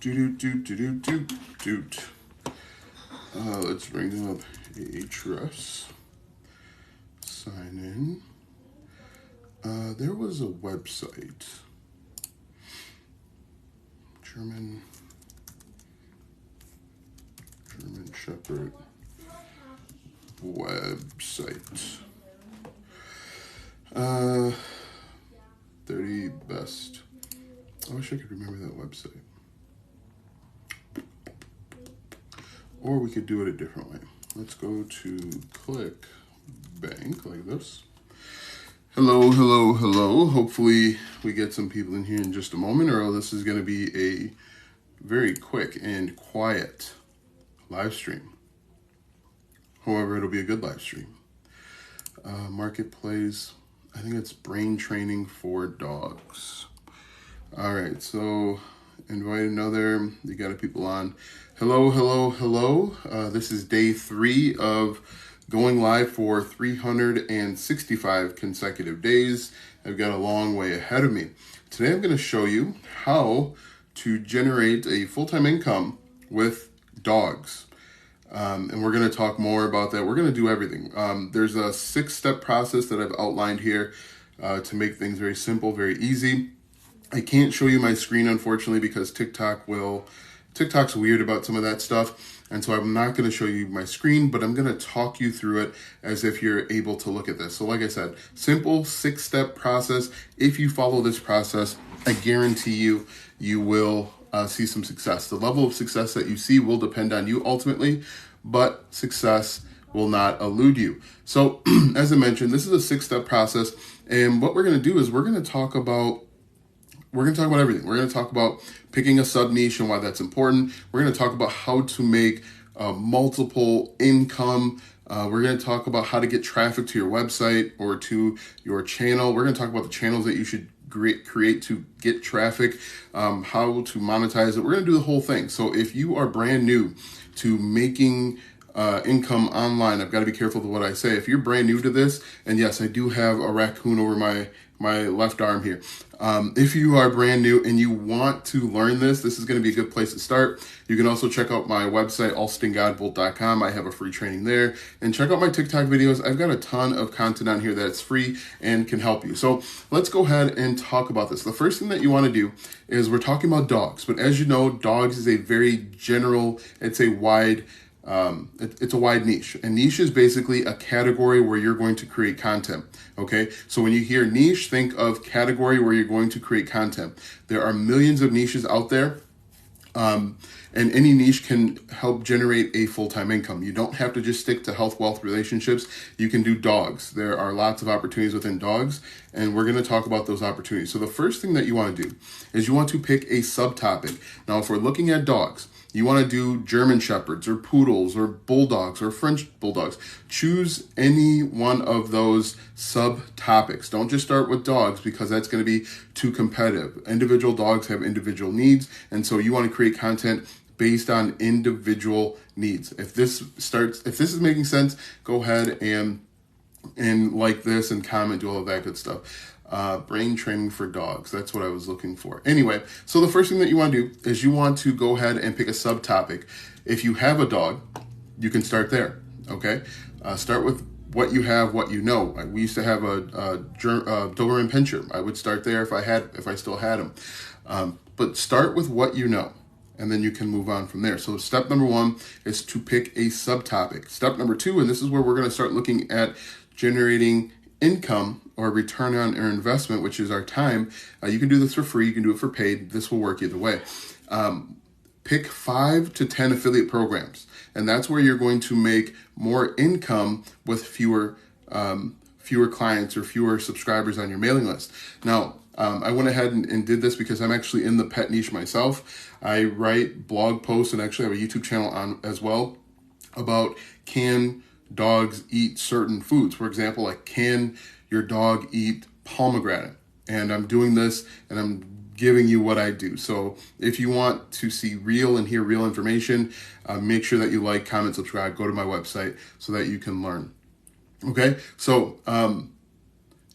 Doot. Let's bring up Ahrefs. Sign in. There was a website. German Shepherd website. 30 best. I wish I could remember that website. Or we could do it a different way. Let's go to ClickBank like this. Hello. Hopefully we get some people in here in just a moment, or this is going to be a very quick and quiet live stream. However, it'll be a good live stream. Marketplace, I think it's brain training for dogs. All right, so invite another. You got people on. Hello. This is day 3 of going live for 365 consecutive days. I've got a long way ahead of me. Today I'm going to show you how to generate a full-time income with dogs. And we're going to talk more about that. We're going to do everything. There's a 6-step process that I've outlined here to make things very simple, very easy. I can't show you my screen, unfortunately, because TikTok's weird about some of that stuff. And so I'm not going to show you my screen, but I'm going to talk you through it as if you're able to look at this. So like I said, simple 6-step process. If you follow this process, I guarantee you will see some success. The level of success that you see will depend on you ultimately, but success will not elude you. So as I mentioned, this is a 6-step process. And what we're going to do is we're going to talk about everything. We're going to talk about picking a sub niche and why that's important. We're going to talk about how to make multiple income. We're going to talk about how to get traffic to your website or to your channel. We're going to talk about the channels that you should create to get traffic, how to monetize it. We're going to do the whole thing. So if you are brand new to making income online, I've got to be careful with what I say. If you're brand new to this, and yes, I do have a raccoon over my left arm here. If you are brand new and you want to learn this is going to be a good place to start. You can also check out my website, alstongodbolt.com. I have a free training there. And check out my TikTok videos. I've got a ton of content on here that's free and can help you. So let's go ahead and talk about this. The first thing that you want to do is we're talking about dogs. But as you know, dogs is a very general, it's a wide niche. A niche is basically a category where you're going to create content. Okay, so when you hear niche, think of category where you're going to create content. There are millions of niches out there, and any niche can help generate a full-time income. You don't have to just stick to health, wealth, relationships. You can do dogs. There are lots of opportunities within dogs, and we're going to talk about those opportunities. So the first thing that you want to do is you want to pick a subtopic. Now, if we're looking at dogs, you want to do German Shepherds or Poodles or Bulldogs or French Bulldogs. Choose any one of those subtopics. Don't just start with dogs because that's going to be too competitive. Individual dogs have individual needs, and so you want to create content based on individual needs. If this is making sense, go ahead and like this and comment, do all of that good stuff. Brain training for dogs. That's what I was looking for. Anyway, so the first thing that you want to do is you want to go ahead and pick a subtopic. If you have a dog, you can start there. Okay, start with what you have, what you know. We used to have a Doberman Pinscher. I would start there if I still had him. But start with what you know, and then you can move on from there. So step number 1 is to pick a subtopic. Step number 2, and this is where we're going to start looking at generating income or return on our investment, which is our time. You can do this for free. You can do it for paid. This will work either way. Pick 5 to 10 affiliate programs, and that's where you're going to make more income with fewer clients or fewer subscribers on your mailing list. Now, I went ahead and did this because I'm actually in the pet niche myself. I write blog posts and actually have a YouTube channel on as well about can dogs eat certain foods. For example, like can your dog eat pomegranate? And I'm doing this and I'm giving you what I do. So if you want to see real and hear real information, make sure that you like, comment, subscribe, go to my website so that you can learn. Okay, so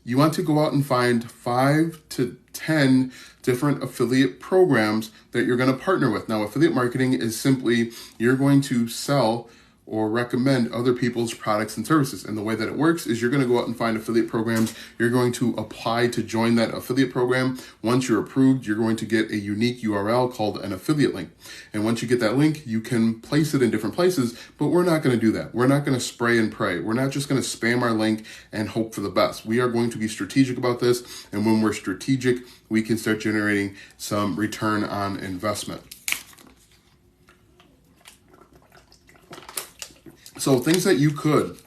you want to go out and find 5 to 10 different affiliate programs that you're going to partner with. Now, affiliate marketing is simply you're going to sell or recommend other people's products and services. And the way that it works is you're going to go out and find affiliate programs. You're going to apply to join that affiliate program. Once you're approved, you're going to get a unique URL called an affiliate link. And once you get that link, you can place it in different places, but we're not going to do that. We're not going to spray and pray. We're not just going to spam our link and hope for the best. We are going to be strategic about this. And when we're strategic, we can start generating some return on investment. So things that you could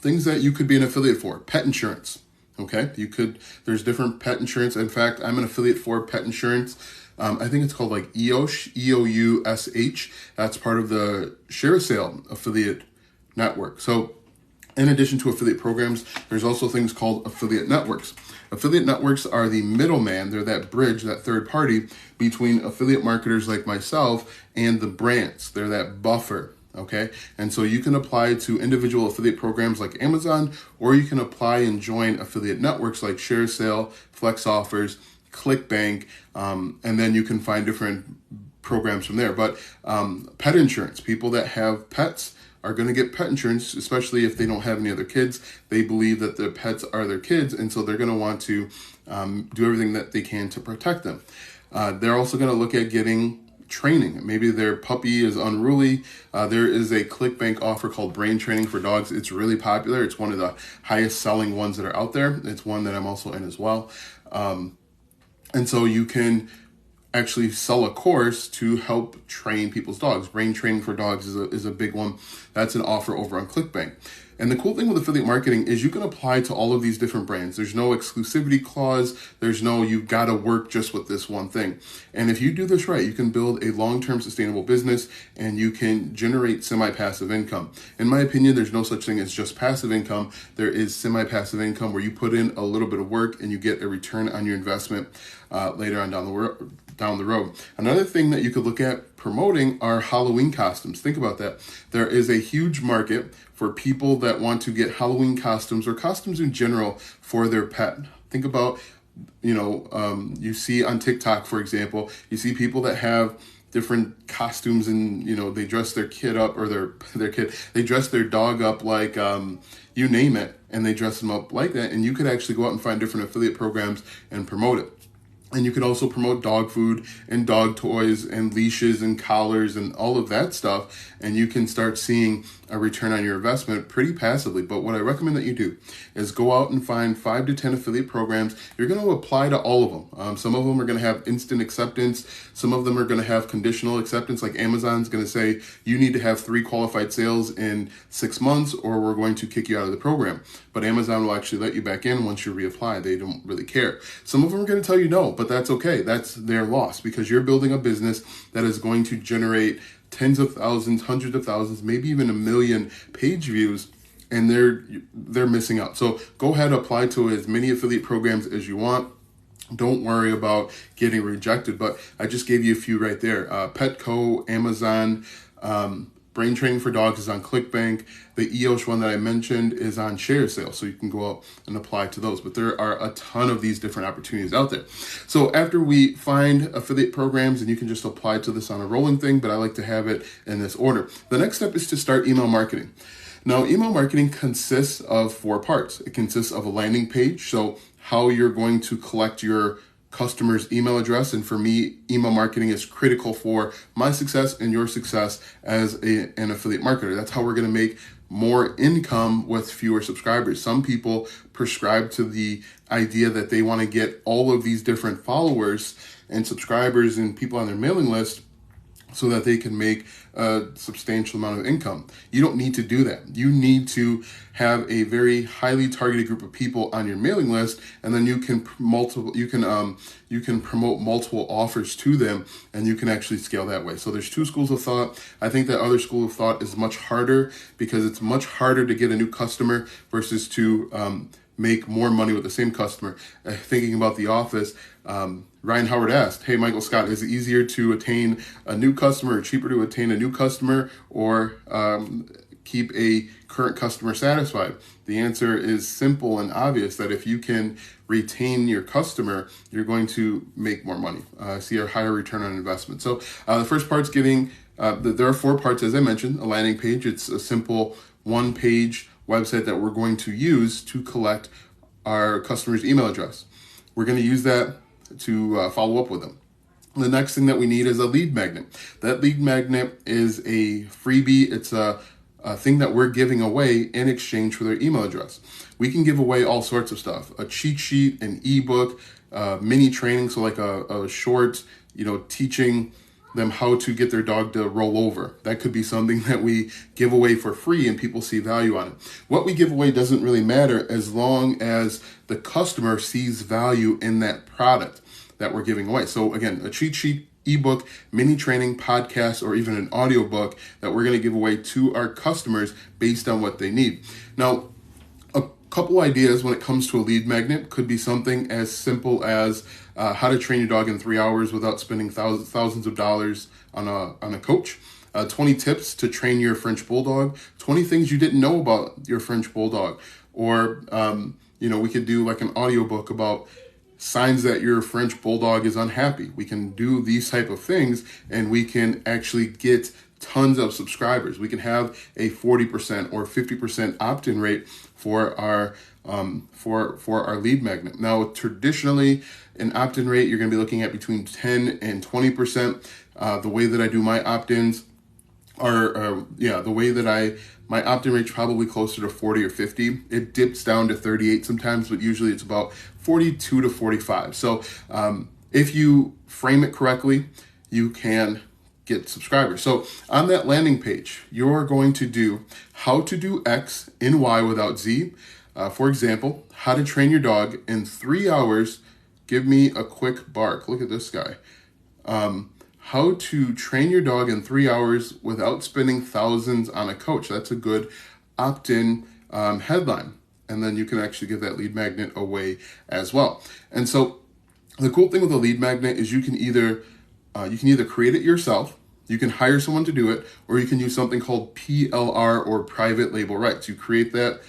be an affiliate for: pet insurance. Okay, there's different pet insurance. In fact, I'm an affiliate for pet insurance. I think it's called like EOSH, EOUSH. That's part of the ShareASale affiliate network. So in addition to affiliate programs, there's also things called affiliate networks. Affiliate networks are the middleman. They're that bridge, that third party between affiliate marketers like myself and the brands. They're that buffer. Okay, and so you can apply to individual affiliate programs like Amazon, or you can apply and join affiliate networks like ShareASale, Flex Offers, ClickBank, and then you can find different programs from there. But pet insurance, people that have pets are going to get pet insurance, especially if they don't have any other kids. They believe that their pets are their kids, and so they're going to want to do everything that they can to protect them. They're also going to look at getting training. Maybe their puppy is unruly. There is a ClickBank offer called Brain Training for Dogs. It's really popular. It's one of the highest selling ones that are out there. It's one that I'm also in as well. And so you can actually sell a course to help train people's dogs. Brain Training for Dogs is a big one. That's an offer over on ClickBank. And the cool thing with affiliate marketing is you can apply to all of these different brands. There's no exclusivity clause. There's no, you've got to work just with this one thing. And if you do this right, you can build a long-term sustainable business and you can generate semi-passive income. In my opinion, there's no such thing as just passive income. There is semi-passive income where you put in a little bit of work and you get a return on your investment later on down the road. Another thing that you could look at promoting are Halloween costumes. Think about that. There is a huge market for people that want to get Halloween costumes or costumes in general for their pet. Think about, you see on TikTok, for example, you see people that have different costumes and, they dress their kid up or they dress their dog up like, you name it, and they dress them up like that. And you could actually go out and find different affiliate programs and promote it. And you could also promote dog food and dog toys and leashes and collars and all of that stuff. And you can start seeing a return on your investment pretty passively. But what I recommend that you do is go out and find 5 to 10 affiliate programs. You're going to apply to all of them. Some of them are going to have instant acceptance. Some of them are going to have conditional acceptance. Like Amazon's going to say, you need to have 3 qualified sales in 6 months or we're going to kick you out of the program. But Amazon will actually let you back in once you reapply. They don't really care. Some of them are going to tell you no, but that's okay. That's their loss because you're building a business that is going to generate tens of thousands, hundreds of thousands, maybe even 1 million page views, and they're missing out. So go ahead, apply to as many affiliate programs as you want. Don't worry about getting rejected, but I just gave you a few right there. Petco, Amazon, Brain Training for Dogs is on ClickBank. The EOSH one that I mentioned is on ShareASale, so you can go out and apply to those. But there are a ton of these different opportunities out there. So after we find affiliate programs, and you can just apply to this on a rolling thing, but I like to have it in this order. The next step is to start email marketing. Now, email marketing consists of 4 parts. It consists of a landing page, so how you're going to collect your customer's email address. And for me, email marketing is critical for my success and your success as an affiliate marketer. That's how we're going to make more income with fewer subscribers. Some people prescribe to the idea that they want to get all of these different followers and subscribers and people on their mailing list so that they can make a substantial amount of income. You don't need to do that. You need to have a very highly targeted group of people on your mailing list, and then you can promote multiple offers to them, and you can actually scale that way. So there's 2 schools of thought. I think that other school of thought is much harder because it's much harder to get a new customer versus to make more money with the same customer. Thinking about The Office, Ryan Howard asked, hey, Michael Scott, is it easier to attain a new customer or cheaper to attain a new customer or keep a current customer satisfied? The answer is simple and obvious, that if you can retain your customer, you're going to make more money, see a higher return on investment. So the first part's getting, there are 4 parts, as I mentioned. A landing page, it's a simple 1-page website that we're going to use to collect our customer's email address. We're going to use that to follow up with them. The next thing that we need is a lead magnet. That lead magnet is a freebie. It's a thing that we're giving away in exchange for their email address. We can give away all sorts of stuff: a cheat sheet, an ebook, mini training, so like a short, teaching them how to get their dog to roll over. That could be something that we give away for free and people see value on it. What we give away doesn't really matter as long as the customer sees value in that product that we're giving away. So again, a cheat sheet, ebook, mini training, podcast, or even an audiobook that we're going to give away to our customers based on what they need. Now, a couple ideas when it comes to a lead magnet could be something as simple as how to train your dog in 3 hours without spending thousands of dollars on a coach. 20 tips to train your French Bulldog. 20 things you didn't know about your French Bulldog. Or, we could do like an audiobook about signs that your French Bulldog is unhappy. We can do these type of things, and we can actually get tons of subscribers. We can have a 40% or 50% opt-in rate for our lead magnet. Now, traditionally, an opt-in rate, you're going to be looking at between 10 and 20%. The way that I do my opt-ins my opt-in rate's probably closer to 40 or 50. It dips down to 38 sometimes, but usually it's about 42 to 45. So if you frame it correctly, you can get subscribers. So on that landing page, you're going to do how to do X in Y without Z. For example, how to train your dog in 3 hours. Give me a quick bark. Look at this guy. How to train your dog in 3 hours without spending thousands on a coach. That's a good opt-in headline. And then you can actually give that lead magnet away as well. And so the cool thing with a lead magnet is you can either create it yourself, you can hire someone to do it, or you can use something called PLR, or private label rights. You create that.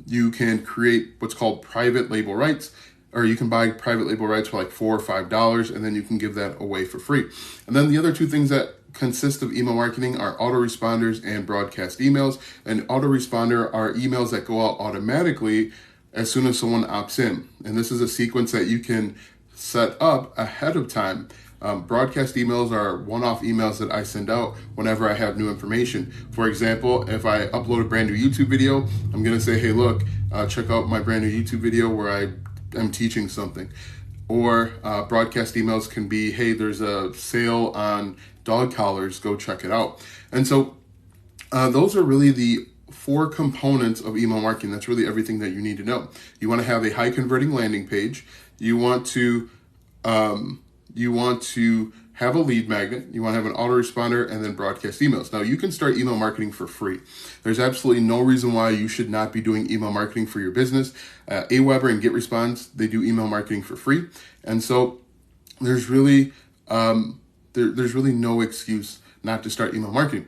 You can create what's called private label rights, or you can buy private label rights for like $4 or $5, and then you can give that away for free. And then the other 2 things that consist of email marketing are autoresponders and broadcast emails. And autoresponder are emails that go out automatically as soon as someone opts in. And this is a sequence that you can set up ahead of time. Broadcast emails are one-off emails that I send out whenever I have new information. For example, if I upload a brand new YouTube video, I'm going to say, hey, look, check out my brand new YouTube video where I'm teaching something. Or broadcast emails can be, hey, there's a sale on dog collars, go check it out. And so those are really the 4 components of email marketing. That's really everything that you need to know. You want to have a high converting landing page. You want to have a lead magnet, you want to have an autoresponder, and then broadcast emails. Now, you can start email marketing for free. There's absolutely no reason why you should not be doing email marketing for your business. Aweber and GetResponse, they do email marketing for free. And so there's really no excuse not to start email marketing.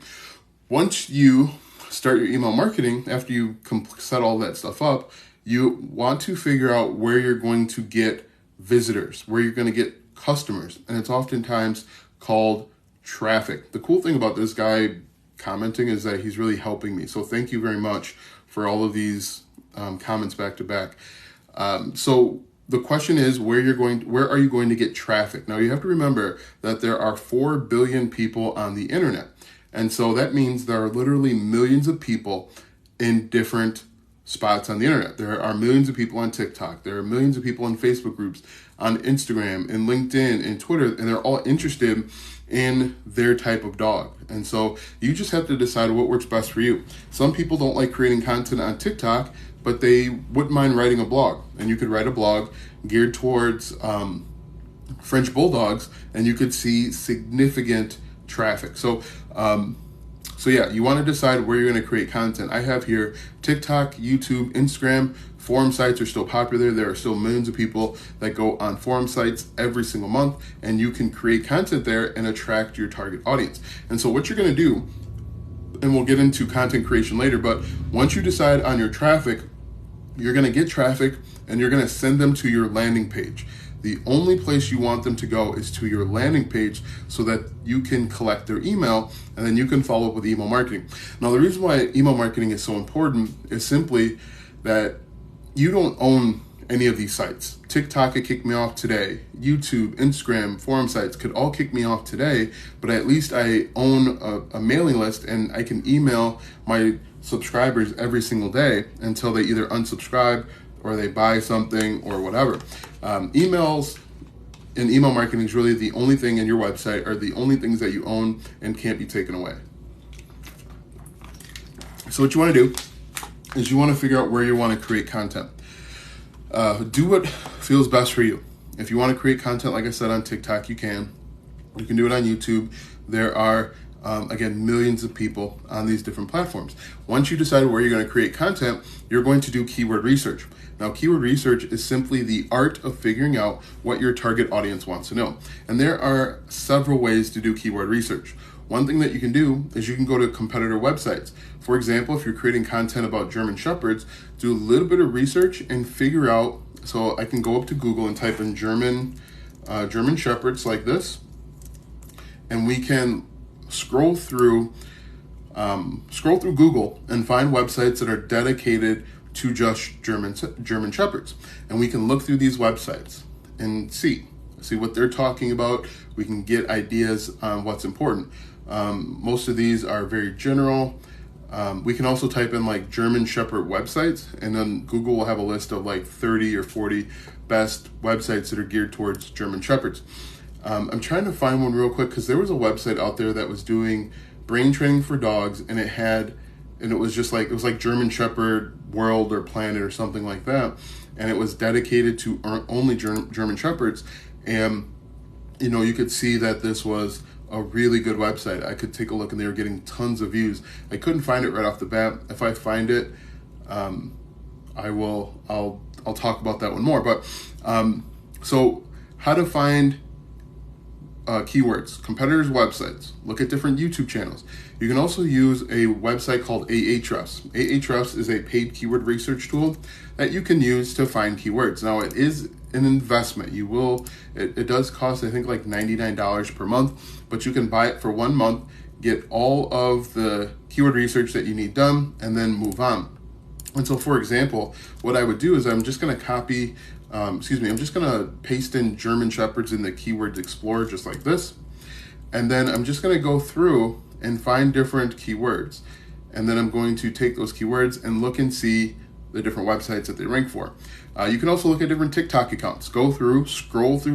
Once you start your email marketing, after you set all that stuff up, you want to figure out where you're going to get visitors, where you're going to get customers, and it's oftentimes called traffic. The cool thing about this guy commenting is that he's really helping me. So thank you very much for all of these comments back to back. So the question is, where are you going to get traffic? Now you have to remember that there are 4 billion people on the internet. And so that means there are literally millions of people in different spots on the internet. There are millions of people on TikTok. There are millions of people in Facebook groups, on Instagram, and LinkedIn, and Twitter, and they're all interested in their type of dog. And so you just have to decide what works best for you. Some people don't like creating content on TikTok, but they wouldn't mind writing a blog. And you could write a blog geared towards French Bulldogs, and you could see significant traffic. So So yeah, you want to decide where you're going to create content. I have here TikTok, YouTube, Instagram. Forum sites are still popular. There are still millions of people that go on forum sites every single month, and you can create content there and attract your target audience. And so what you're going to do, and we'll get into content creation later, but once you decide on your traffic, you're going to get traffic and you're going to send them to your landing page. The only place you want them to go is to your landing page so that you can collect their email, and then you can follow up with email marketing. Now, the reason why email marketing is so important is simply that you don't own any of these sites. TikTok could kick me off today. YouTube, Instagram, forum sites could all kick me off today, but at least I own a mailing list, and I can email my subscribers every single day until they either unsubscribe or they buy something or whatever. Emails and email marketing is really the only thing in your website, or the only things that you own and can't be taken away. So what you want to do is you want to figure out where you want to create content. Do what feels best for you. If you want to create content, like I said, on TikTok, you can. You can do it on YouTube. There are, again, millions of people on these different platforms. Once you decide where you're going to create content, you're going to do keyword research. Now, keyword research is simply the art of figuring out what your target audience wants to know. And there are several ways to do keyword research. One thing that you can do is you can go to competitor websites. For example, if you're creating content about German Shepherds, do a little bit of research and figure out, so I can go up to Google and type in German Shepherds like this, and we can scroll through Google and find websites that are dedicated to just German Shepherds. And we can look through these websites and see what they're talking about. We can get ideas on what's important. Most of these are very general. We can also type in like German Shepherd websites, and then Google will have a list of like 30 or 40 best websites that are geared towards German Shepherds. I'm trying to find one real quick, because there was a website out there that was doing brain training for dogs, and it was like German Shepherd World or Planet or something like that, and it was dedicated to only German Shepherds. And you could see that this was a really good website. I could take a look, and they were getting tons of views. I couldn't find it right off the bat. If I find it, I'll talk about that one more. But so how to find keywords, competitors' websites, look at different YouTube channels. You can also use a website called Ahrefs. Ahrefs is a paid keyword research tool that you can use to find keywords. Now, it is an investment. It does cost, I think, like $99 per month, but you can buy it for 1 month, get all of the keyword research that you need done, and then move on. And so, for example, what I would do is I'm just going to I'm just going to paste in German Shepherds in the Keywords Explorer, just like this. And then I'm just going to go through and find different keywords. And then I'm going to take those keywords and look and see the different websites that they rank for. You can also look at different TikTok accounts. Scroll through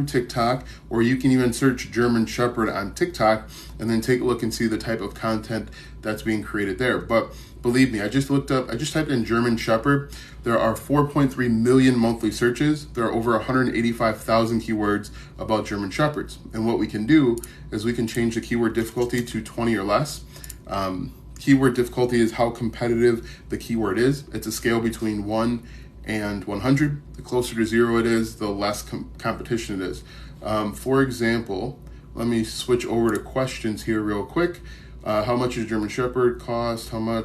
TikTok, or you can even search German Shepherd on TikTok and then take a look and see the type of content that's being created there. But believe me, I just typed in German Shepherd. There are 4.3 million monthly searches. There are over 185,000 keywords about German Shepherds. And what we can do is we can change the keyword difficulty to 20 or less. Keyword difficulty is how competitive the keyword is. It's a scale between 1 and 100. The closer to 0 it is, the less competition it is. For example, let me switch over to questions here real quick. How much does German Shepherd cost? How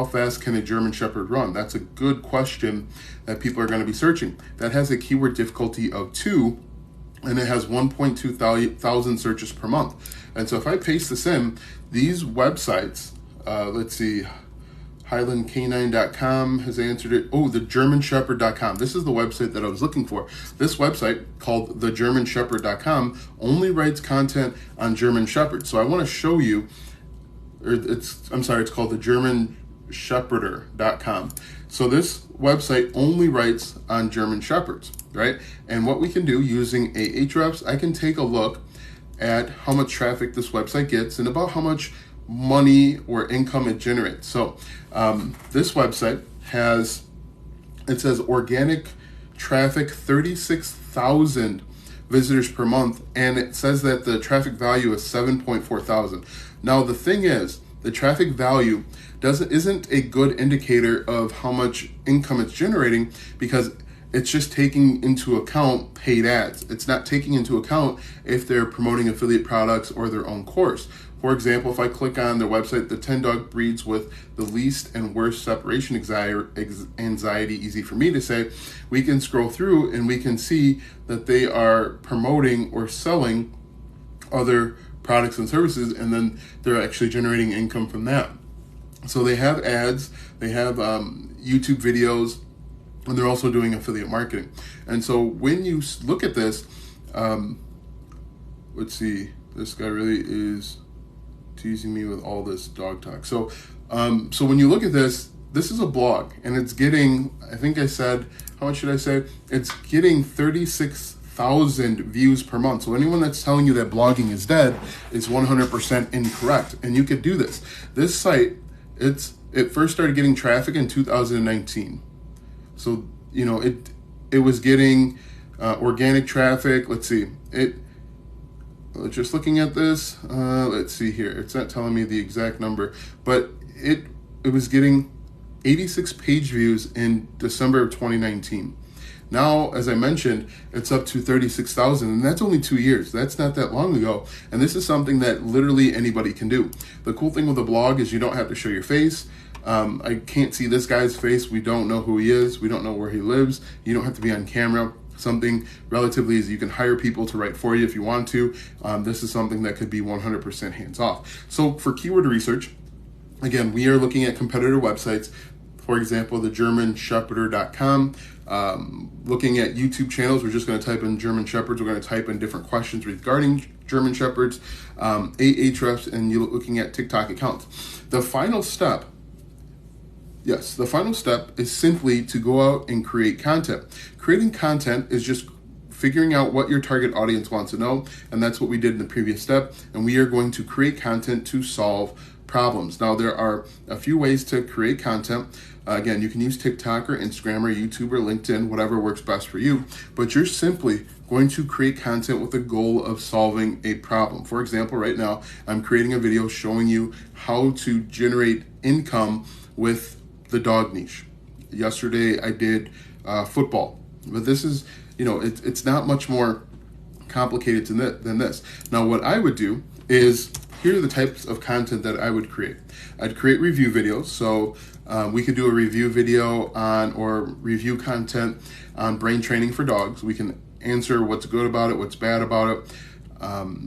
fast can a German Shepherd run? That's a good question that people are going to be searching. That has a keyword difficulty of 2, and it has 1.2 thousand searches per month. And so if I paste this in, these websites, let's see, HighlandCanine.com has answered it. Oh, theGermanShepherd.com. This is the website that I was looking for. This website, called theGermanShepherd.com, only writes content on German Shepherds. So I want to show you, it's called theGermanShepherder.com. So this website only writes on German Shepherds, right? And what we can do using Ahrefs, I can take a look at how much traffic this website gets and about how much money or income it generates. So this website says organic traffic, 36,000 visitors per month, and it says that the traffic value is 7.4 thousand. Now the thing is, the traffic value isn't a good indicator of how much income it's generating, because it's just taking into account paid ads. It's not taking into account if they're promoting affiliate products or their own course. For example, if I click on their website, the 10 dog breeds with the least and worst separation anxiety, easy for me to say, we can scroll through and we can see that they are promoting or selling other products and services, and then they're actually generating income from that. So they have ads, they have YouTube videos, and they're also doing affiliate marketing. And so when you look at this, let's see, this guy really is teasing me with all this dog talk. So when you look at this is a blog, and it's getting, I think I said, how much should I say? It's getting 36,000 views per month. So anyone that's telling you that blogging is dead is 100% incorrect. And you could do this. This site, it first started getting traffic in 2019. So, it was getting organic traffic. Let's see, just looking at this, let's see here. It's not telling me the exact number, but it was getting 86 page views in December of 2019. Now, as I mentioned, it's up to 36,000, and that's only 2 years. That's not that long ago. And this is something that literally anybody can do. The cool thing with a blog is you don't have to show your face. I can't see this guy's face. We don't know who he is. We don't know where he lives. You don't have to be on camera. Something relatively easy. You can hire people to write for you if you want to. This is something that could be 100% hands off. So for keyword research, again, we are looking at competitor websites. For example, the GermanShepherd.com. Looking at YouTube channels, we're just going to type in German Shepherds. We're going to type in different questions regarding German Shepherds, Ahrefs, and you're looking at TikTok accounts. The final step is simply to go out and create content. Creating content is just figuring out what your target audience wants to know, and that's what we did in the previous step. And we are going to create content to solve problems. Now, there are a few ways to create content. Again, you can use TikTok or Instagram or YouTube or LinkedIn, whatever works best for you, but you're simply going to create content with the goal of solving a problem. For example, right now, I'm creating a video showing you how to generate income with the dog niche. Yesterday, I did football, but this is, it's not much more complicated than this. Now, what I would do is, here are the types of content that I would create. I'd create review videos. So we could do a review video or review content on brain training for dogs. We can answer what's good about it, what's bad about it.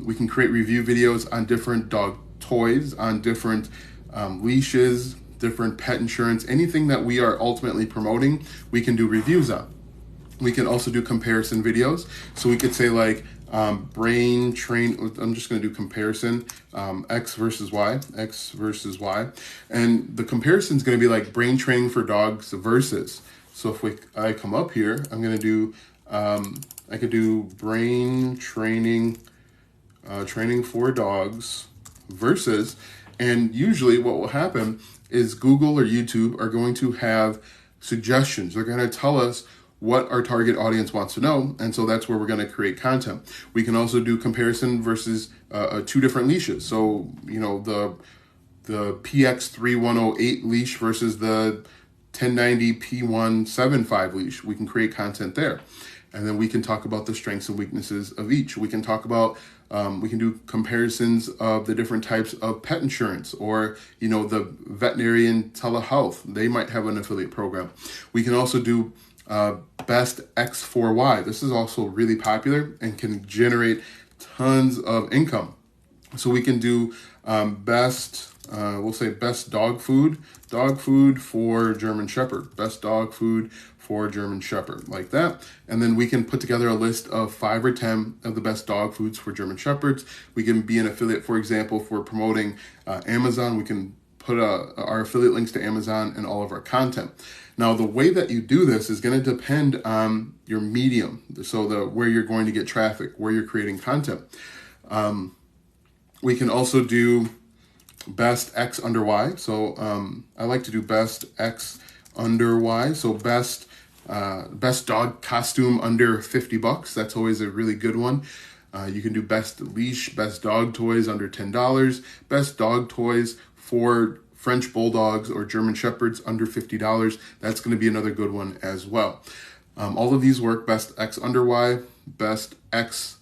We can create review videos on different dog toys, on different leashes, different pet insurance, anything that we are ultimately promoting, we can do reviews on. We can also do comparison videos. So we could say like, brain train, I'm just going to do comparison, X versus Y. And the comparison is going to be like brain training for dogs versus. So if I come up here, I'm going to do, I could do brain training, training for dogs versus, and usually what will happen is Google or YouTube are going to have suggestions. They're going to tell us what our target audience wants to know, and so that's where we're going to create content. We can also do comparison versus two different leashes. So, the PX3108 leash versus the 1090 P175 leash. We can create content there. And then we can talk about the strengths and weaknesses of each. We can talk about, we can do comparisons of the different types of pet insurance, or, the veterinarian telehealth. They might have an affiliate program. We can also do best X4Y. This is also really popular and can generate tons of income. So we can do we'll say best dog food for German Shepherd, best dog food for German Shepherd, like that. And then we can put together a list of 5 or 10 of the best dog foods for German Shepherds. We can be an affiliate, for example, if we're promoting Amazon, we can put our affiliate links to Amazon in all of our content. Now, the way that you do this is going to depend on your medium. So where you're going to get traffic, where you're creating content. We can also do best X under Y. So I like to do best X under Y. So best best dog costume under $50. That's always a really good one. You can do best leash, best dog toys under $10, best dog toys for French Bulldogs or German Shepherds under $50. That's going to be another good one as well. All of these work. Best X under Y, best X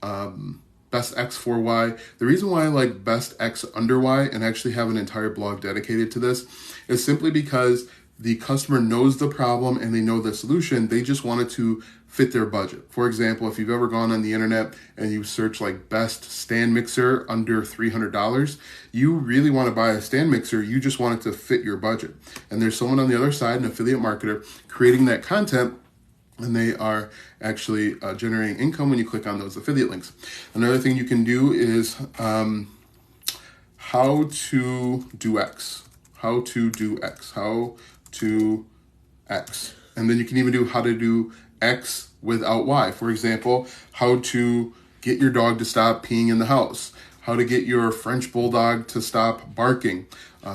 for Y. The reason why I like best X under Y and actually have an entire blog dedicated to this is simply because the customer knows the problem and they know the solution. They just want it to fit their budget. For example, if you've ever gone on the internet and you search like best stand mixer under $300, you really want to buy a stand mixer. You just want it to fit your budget. And there's someone on the other side, an affiliate marketer, creating that content, and they are actually generating income when you click on those affiliate links. Another thing you can do is how to do X. How to do X. How to X. And then you can even do how to do X without Y. For example, how to get your dog to stop peeing in the house. How to get your French Bulldog to stop barking.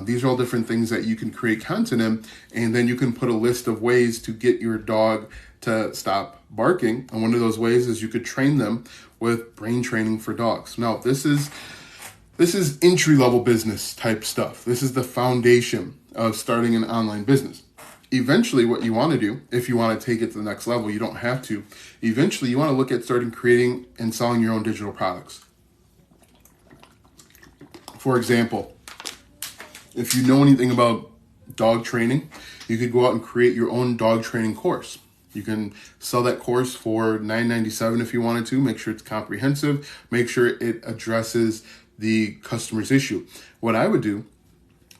These are all different things that you can create content in, and then you can put a list of ways to get your dog to stop barking. And one of those ways is you could train them with brain training for dogs. Now, this is entry-level business type stuff. This is the foundation of starting an online business. Eventually, what you want to do, if you want to take it to the next level, you don't have to. Eventually, you want to look at starting creating and selling your own digital products. For example, if you know anything about dog training, you could go out and create your own dog training course. You can sell that course for $9.97 if you wanted to. Make sure it's comprehensive. Make sure it addresses the customer's issue. What I would do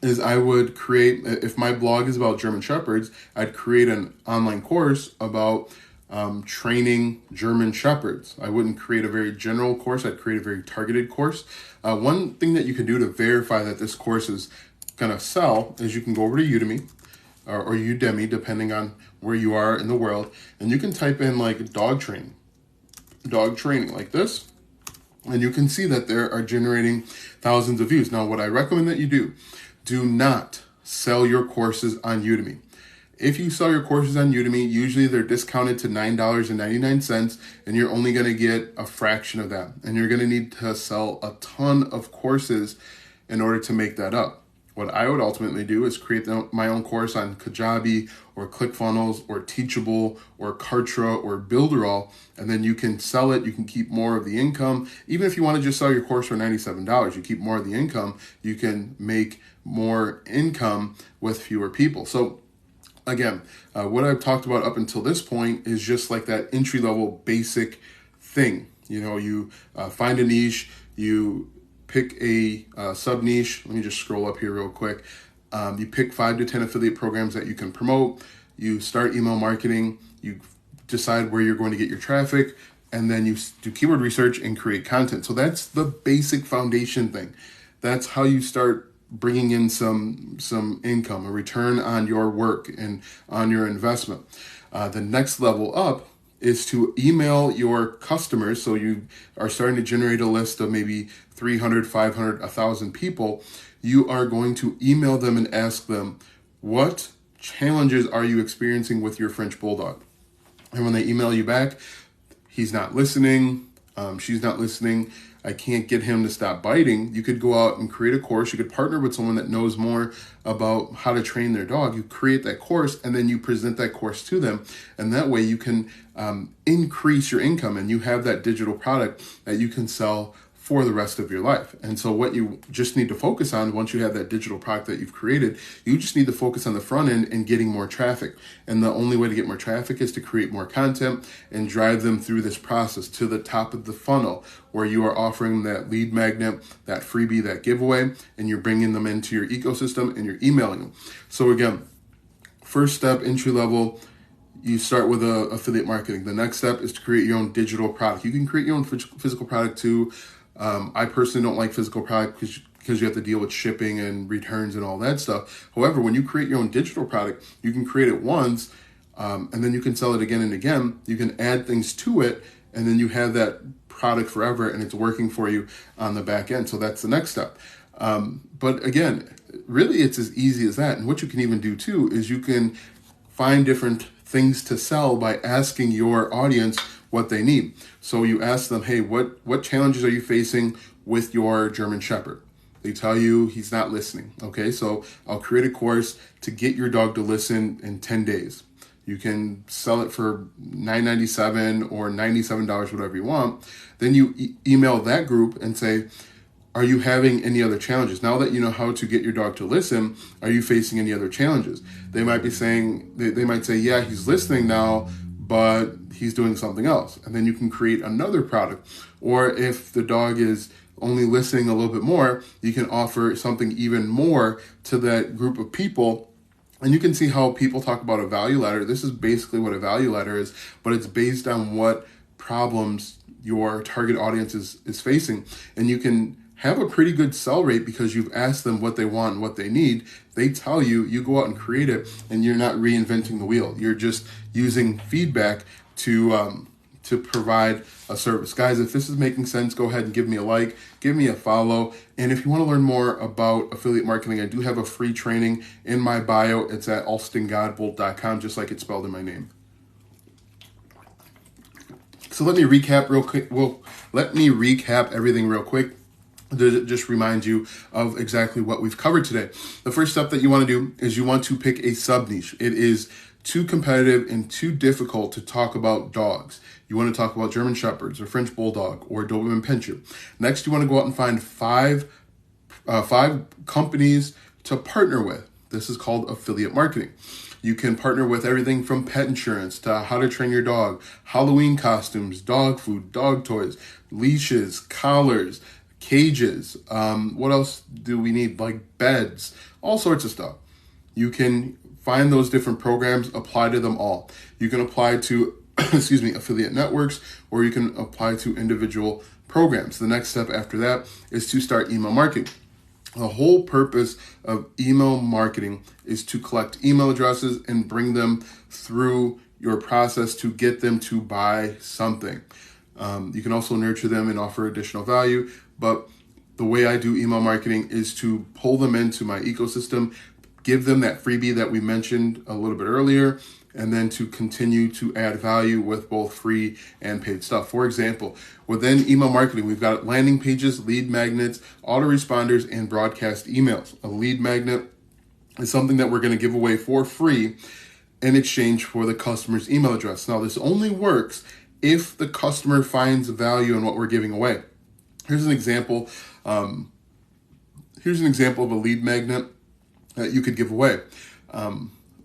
is I would create, if my blog is about German Shepherds, I'd create an online course about training German Shepherds. I wouldn't create a very general course. I'd create a very targeted course. One thing that you can do to verify that this course is going to sell is you can go over to Udemy or Udemy, depending on where you are in the world, and you can type in like dog training like this, and you can see that there are generating thousands of views. Now, what I recommend that you do not sell your courses on Udemy. If you sell your courses on Udemy, usually they're discounted to $9.99, and you're only going to get a fraction of that. And you're going to need to sell a ton of courses in order to make that up. What I would ultimately do is create my own course on Kajabi or ClickFunnels or Teachable or Kartra or Builderall, and then you can sell it. You can keep more of the income. Even if you want to just sell your course for $97, you keep more of the income. You can make more income with fewer people. So again, what I've talked about up until this point is just like that entry-level basic thing. You know, you find a niche, you pick a sub-niche. Let me just scroll up here real quick. You pick 5 to 10 affiliate programs that you can promote. You start email marketing. You decide where you're going to get your traffic. And then you do keyword research and create content. So that's the basic foundation thing. That's how you start bringing in some income, a return on your work and on your investment. The next level up is to email your customers. So you are starting to generate a list of maybe 300, 500, 1,000 people. You are going to email them and ask them, what challenges are you experiencing with your French Bulldog? And when they email you back, he's not listening, she's not listening, I can't get him to stop biting, you could go out and create a course. You could partner with someone that knows more about how to train their dog. You create that course and then you present that course to them. And that way you can increase your income and you have that digital product that you can sell for the rest of your life. And so what you just need to focus on once you have that digital product that you've created, you just need to focus on the front end and getting more traffic. And the only way to get more traffic is to create more content and drive them through this process to the top of the funnel where you are offering that lead magnet, that freebie, that giveaway, and you're bringing them into your ecosystem and you're emailing them. So again, first step, entry level, you start with affiliate marketing. The next step is to create your own digital product. You can create your own physical product too. I personally don't like physical product because you have to deal with shipping and returns and all that stuff. However, when you create your own digital product, you can create it once and then you can sell it again and again. You can add things to it and then you have that product forever and it's working for you on the back end. So that's the next step. But again, really it's as easy as that. And what you can even do too is you can find different things to sell by asking your audience what they need. So you ask them, hey, what challenges are you facing with your German Shepherd? They tell you he's not listening. Okay, so I'll create a course to get your dog to listen in 10 days. You can sell it for $9.97 or $97, whatever you want. Then you email that group and say, are you having any other challenges? Now that you know how to get your dog to listen, are you facing any other challenges? They might be saying, they might say, yeah, he's listening now, but he's doing something else. And then you can create another product. Or if the dog is only listening a little bit more, you can offer something even more to that group of people. And you can see how people talk about a value ladder. This is basically what a value ladder is, but it's based on what problems your target audience is facing. And you can have a pretty good sell rate because you've asked them what they want and what they need. They tell you, you go out and create it, and you're not reinventing the wheel. You're just using feedback to provide a service. Guys, if this is making sense, go ahead and give me a like, give me a follow. And if you want to learn more about affiliate marketing, I do have a free training in my bio. It's at alstongodbolt.com, just like it's spelled in my name. So let me recap real quick. Let me recap everything real quick to just remind you of exactly what we've covered today. The first step that you want to do is you want to pick a sub niche. It is too competitive and too difficult to talk about dogs. You want to talk about German Shepherds or French Bulldog or Doberman Pinscher. Next, you want to go out and find five companies to partner with. This is called affiliate marketing. You can partner with everything from pet insurance to how to train your dog, Halloween costumes, dog food, dog toys, leashes, collars, cages. What else do we need? Like beds, all sorts of stuff. You can find those different programs, apply to them all. You can apply to, affiliate networks, or you can apply to individual programs. The next step after that is to start email marketing. The whole purpose of email marketing is to collect email addresses and bring them through your process to get them to buy something. You can also nurture them and offer additional value, but the way I do email marketing is to pull them into my ecosystem, give them that freebie that we mentioned a little bit earlier, and then to continue to add value with both free and paid stuff. For example, within email marketing, we've got landing pages, lead magnets, autoresponders, and broadcast emails. A lead magnet is something that we're going to give away for free in exchange for the customer's email address. Now, this only works if the customer finds value in what we're giving away. Here's an example. Here's an example of a lead magnet that you could give away.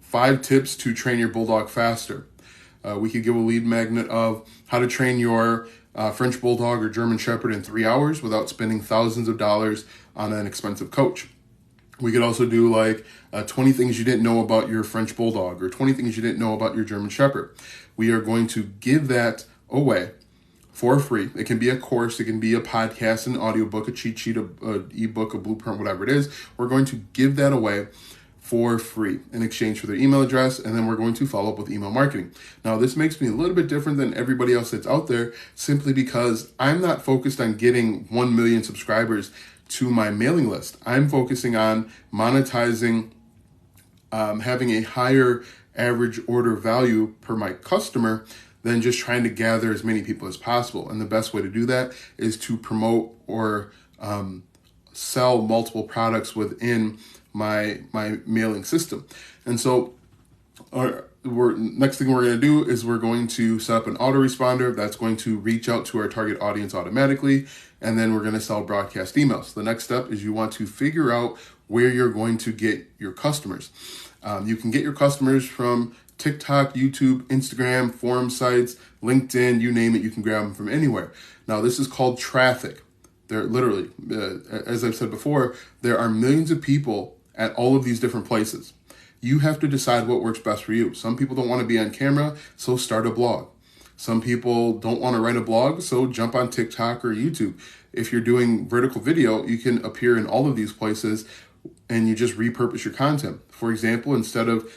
5 tips to train your bulldog faster. We could give a lead magnet of how to train your French Bulldog or German Shepherd in 3 hours without spending thousands of dollars on an expensive coach. We could also do like 20 things you didn't know about your French Bulldog or 20 things you didn't know about your German Shepherd. We are going to give that away for free. It can be a course, it can be a podcast, an audiobook, a cheat sheet, an ebook, a blueprint, whatever it is. We're going to give that away for free in exchange for their email address, and then we're going to follow up with email marketing. Now, this makes me a little bit different than everybody else that's out there simply because I'm not focused on getting 1 million subscribers to my mailing list. I'm focusing on monetizing, having a higher average order value per my customer than just trying to gather as many people as possible. And the best way to do that is to promote or sell multiple products within my mailing system. And so next thing we're going to do is we're going to set up an autoresponder that's going to reach out to our target audience automatically, and then we're going to sell broadcast emails. The next step is you want to figure out where you're going to get your customers. You can get your customers from TikTok, YouTube, Instagram, forum sites, LinkedIn, you name it, you can grab them from anywhere. Now, this is called traffic. They're literally, as I've said before, there are millions of people at all of these different places. You have to decide what works best for you. Some people don't want to be on camera, so start a blog. Some people don't want to write a blog, so jump on TikTok or YouTube. If you're doing vertical video, you can appear in all of these places and you just repurpose your content. For example, instead of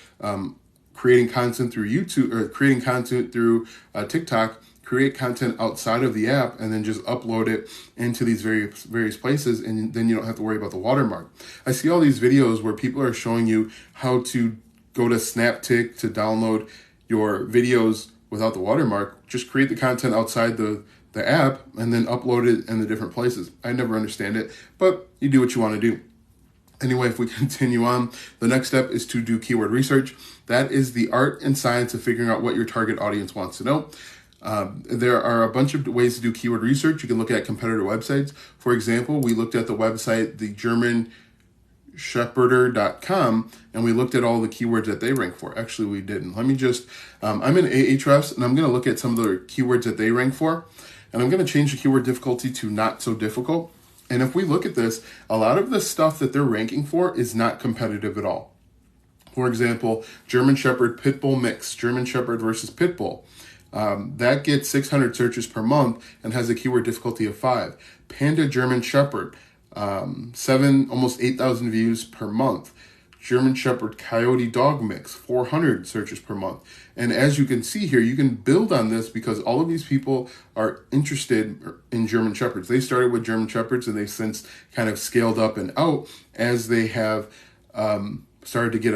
creating content through YouTube or creating content through TikTok, create content outside of the app and then just upload it into these various places, and then you don't have to worry about the watermark. I see all these videos where people are showing you how to go to Snaptic to download your videos without the watermark, just create the content outside the app and then upload it in the different places. I never understand it, but you do what you want to do. Anyway, if we continue on, the next step is to do keyword research. That is the art and science of figuring out what your target audience wants to know. There are a bunch of ways to do keyword research. You can look at competitor websites. For example, we looked at the website, the GermanShepherder.com, and we looked at all the keywords that they rank for. Actually, we didn't. Let me just, I'm in Ahrefs, and I'm going to look at some of the keywords that they rank for, and I'm going to change the keyword difficulty to not so difficult. And if we look at this, a lot of the stuff that they're ranking for is not competitive at all. For example, German Shepherd Pitbull mix, German Shepherd versus Pitbull. That gets 600 searches per month and has a keyword difficulty of 5. Panda German Shepherd, 7, almost 8,000 views per month. German Shepherd Coyote Dog Mix, 400 searches per month. And as you can see here, you can build on this because all of these people are interested in German Shepherds. They started with German Shepherds and they've since kind of scaled up and out as they have started to get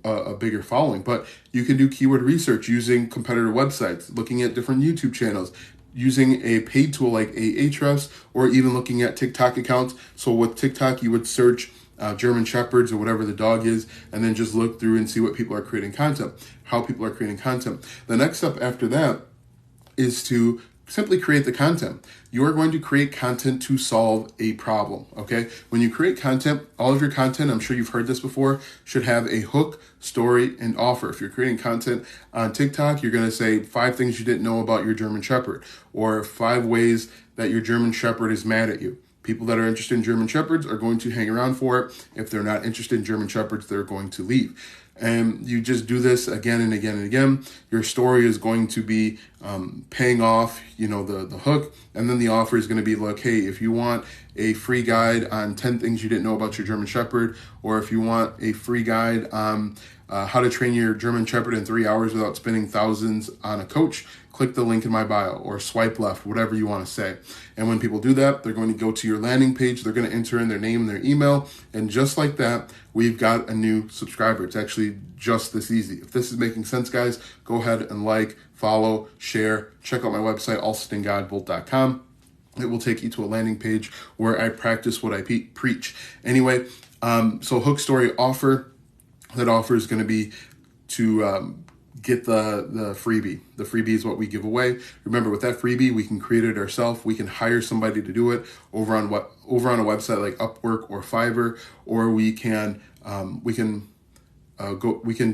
a bigger following. But you can do keyword research using competitor websites, looking at different YouTube channels, using a paid tool like Ahrefs, or even looking at TikTok accounts. So with TikTok, you would search German Shepherds or whatever the dog is, and then just look through and see what people are creating content, how people are creating content. The next step after that is to simply create the content. You are going to create content to solve a problem, okay? When you create content, all of your content, I'm sure you've heard this before, should have a hook, story, and offer. If you're creating content on TikTok, you're going to say 5 things you didn't know about your German Shepherd, or 5 ways that your German Shepherd is mad at you. People that are interested in German Shepherds are going to hang around for it. If they're not interested in German Shepherds, they're going to leave. And you just do this again and again and again. Your story is going to be paying off, the hook. And then the offer is going to be like, hey, if you want a free guide on 10 things you didn't know about your German Shepherd, or if you want a free guide on how to train your German Shepherd in 3 hours without spending thousands on a coach, click the link in my bio or swipe left, whatever you want to say. And when people do that, they're going to go to your landing page. They're going to enter in their name and their email. And just like that, we've got a new subscriber. It's actually just this easy. If this is making sense, guys, go ahead and like, follow, share, check out my website, alstongodbolt.com. It will take you to a landing page where I practice what I preach. Anyway, so hook, story, offer. That offer is going to be to get the freebie. The freebie is what we give away. Remember, with that freebie, we can create it ourselves. We can hire somebody to do it over on a website like Upwork or Fiverr, or we can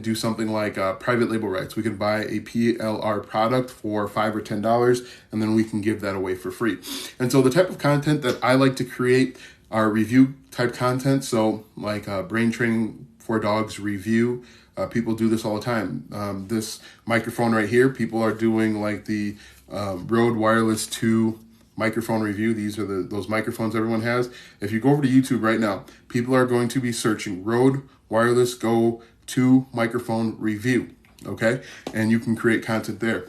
do something like private label rights. We can buy a PLR product for $5 or $10, and then we can give that away for free. And so the type of content that I like to create are review type content. So like brain training for dogs review. People do this all the time. This microphone right here, people are doing like the Rode Wireless 2 microphone review. These are those microphones everyone has. If you go over to YouTube right now, people are going to be searching Rode Wireless Go 2 microphone review, okay? And you can create content there.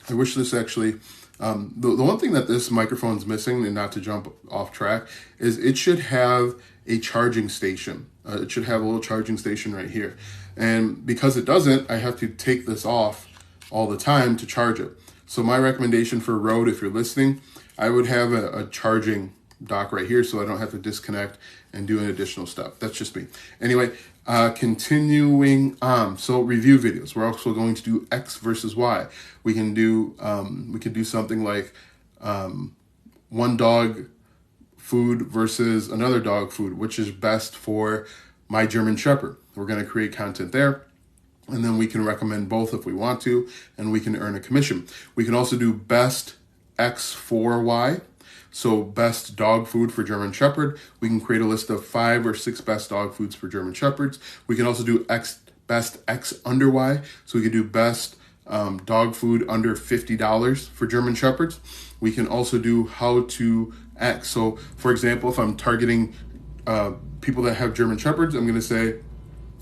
I wish this actually, the one thing that this microphone is missing, and not to jump off track, is it should have a charging station. It should have a little charging station right here. And because it doesn't, I have to take this off all the time to charge it. So my recommendation for Rode, if you're listening, I would have a charging dock right here so I don't have to disconnect and do an additional step. That's just me. Anyway, continuing on. So review videos. We're also going to do X versus Y. We can do something like one dog food versus another dog food, which is best for my German Shepherd. We're going to create content there, and then we can recommend both if we want to, and we can earn a commission. We can also do best X for Y, so best dog food for German Shepherd. We can create a list of 5 or 6 best dog foods for German Shepherds. We can also do best X under Y, so we can do best dog food under $50 for German Shepherds. We can also do how to X. So for example, if I'm targeting people that have German Shepherds, I'm going to say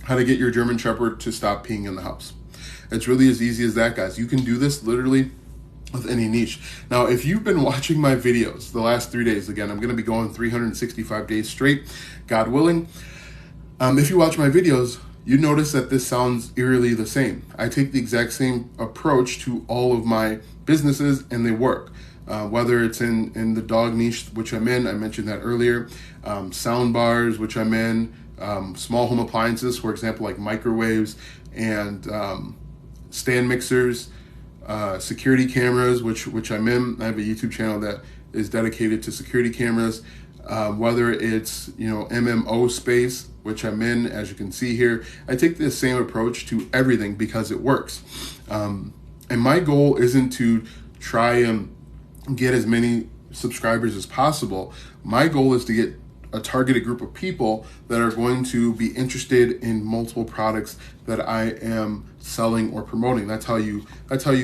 how to get your German Shepherd to stop peeing in the house. It's really as easy as that, guys. You can do this literally with any niche. Now, if you've been watching my videos the last 3 days, again, I'm going to be going 365 days straight, God willing. If you watch my videos, you notice that this sounds eerily the same. I take the exact same approach to all of my businesses, and they work. Whether it's in the dog niche, which I'm in, I mentioned that earlier, sound bars, which I'm in, small home appliances, for example, like microwaves and stand mixers, security cameras, which I'm in. I have a YouTube channel that is dedicated to security cameras. Whether it's, MMO space, which I'm in, as you can see here, I take the same approach to everything because it works. And my goal isn't to try and get as many subscribers as possible. My goal is to get a targeted group of people that are going to be interested in multiple products that I am selling or promoting. That's how you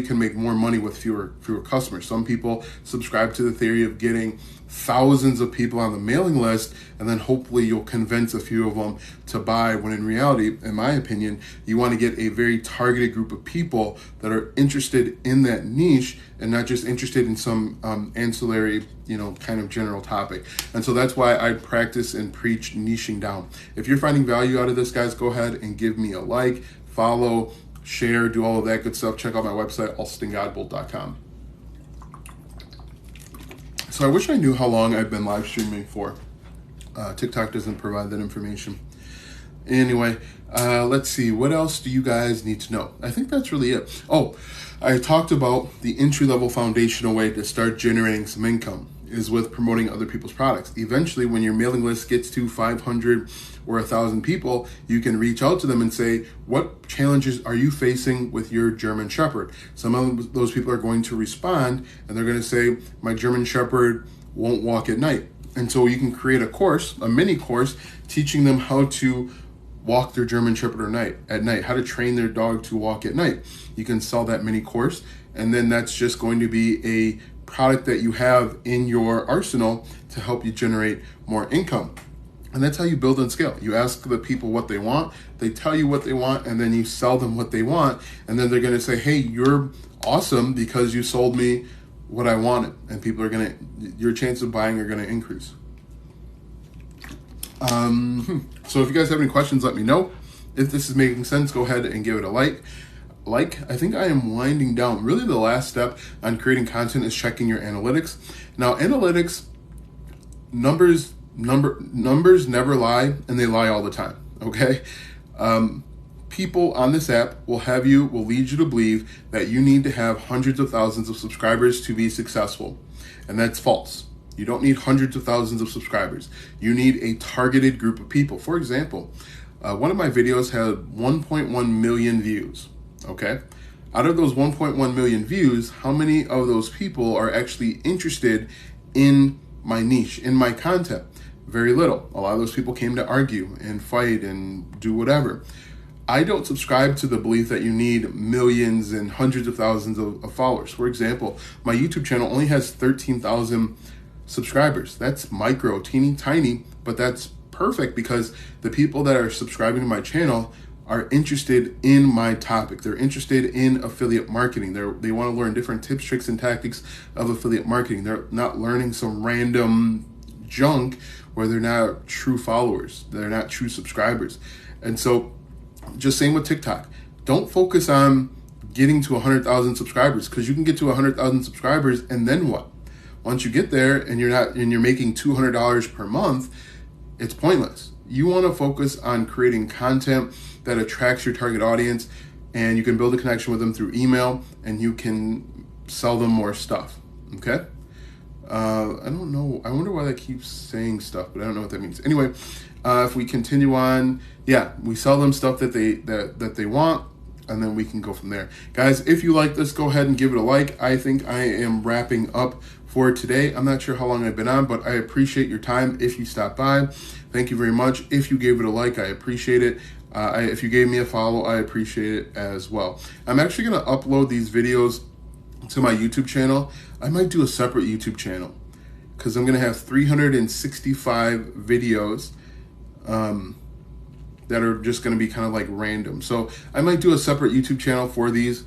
can make more money with fewer customers. Some people subscribe to the theory of getting thousands of people on the mailing list, and then hopefully you'll convince a few of them to buy, when in reality, in my opinion, you want to get a very targeted group of people that are interested in that niche and not just interested in some ancillary, kind of general topic. And so that's why I practice and preach niching down. If you're finding value out of this, guys, go ahead and give me a like, follow, share, do all of that good stuff. Check out my website, alstongodbolt.com. So I wish I knew how long I've been live streaming for. TikTok doesn't provide that information. Anyway, let's see. What else do you guys need to know? I think that's really it. Oh, I talked about the entry-level foundational way to start generating some income is with promoting other people's products. Eventually, when your mailing list gets to 500 or 1,000 people, you can reach out to them and say, what challenges are you facing with your German Shepherd? Some of those people are going to respond, and they're going to say, my German Shepherd won't walk at night. And so you can create a course, a mini course, teaching them how to walk their German Shepherd at night, how to train their dog to walk at night. You can sell that mini course, and then that's just going to be a product that you have in your arsenal to help you generate more income. And that's how you build and scale. You ask the people what they want, they tell you what they want, and then you sell them what they want. And then they're going to say, hey, you're awesome because you sold me what I wanted. And people are your chances of buying are going to increase. So if you guys have any questions, let me know. If this is making sense, go ahead and give it a like. I think I am winding down. Really, the last step on creating content is checking your analytics. Now, analytics, numbers never lie, and they lie all the time, okay? People on this app will lead you to believe that you need to have hundreds of thousands of subscribers to be successful, and that's false. You don't need hundreds of thousands of subscribers. You need a targeted group of people. For example, one of my videos had 1.1 million views, okay? Out of those 1.1 million views, how many of those people are actually interested in my niche, in my content? Very little. A lot of those people came to argue and fight and do whatever. I don't subscribe to the belief that you need millions and hundreds of thousands of followers. For example, my YouTube channel only has 13,000 subscribers. That's micro, teeny tiny, but that's perfect because the people that are subscribing to my channel are interested in my topic. They're interested in affiliate marketing. They want to learn different tips, tricks, and tactics of affiliate marketing. They're not learning some random junk where they're not true followers. They're not true subscribers. And so just same with TikTok. Don't focus on getting to 100,000 subscribers because you can get to 100,000 subscribers and then what? Once you get there and you're making $200 per month, it's pointless. You want to focus on creating content that attracts your target audience, and you can build a connection with them through email, and you can sell them more stuff. Okay? I don't know. I wonder why that keeps saying stuff, but I don't know what that means. Anyway, if we continue on, we sell them stuff that they want, and then we can go from there. Guys, if you like this, go ahead and give it a like. I think I am wrapping up for today. I'm not sure how long I've been on, but I appreciate your time if you stopped by. Thank you very much. If you gave it a like, I appreciate it. If you gave me a follow, I appreciate it as well. I'm actually going to upload these videos to my YouTube channel. I might do a separate YouTube channel because I'm going to have 365 videos that are just going to be kind of like random. So I might do a separate YouTube channel for these.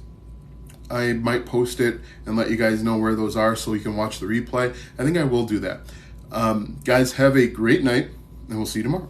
I might post it and let you guys know where those are so you can watch the replay. I think I will do that. Guys, have a great night, and we'll see you tomorrow.